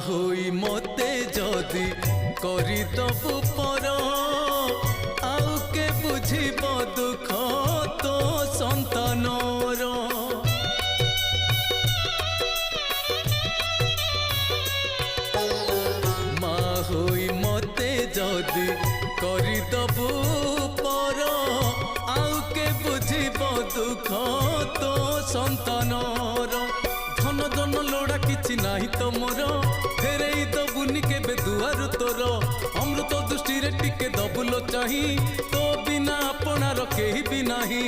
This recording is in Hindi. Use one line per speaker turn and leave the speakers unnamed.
होई मते जदि करिदबु पर आउ के बुझिब दुख तो संतानर। माँ होई मते जदि करिदबु पर आउ के बुझिब दुख तो संतानर। धन धन लोड़ा किछि नाही तो मोर फेरई दबुनि केबे दुआर तोर। अमृत दृष्टि रे टिके दबुलो चाही तो बिना अपनार केही भी नाही।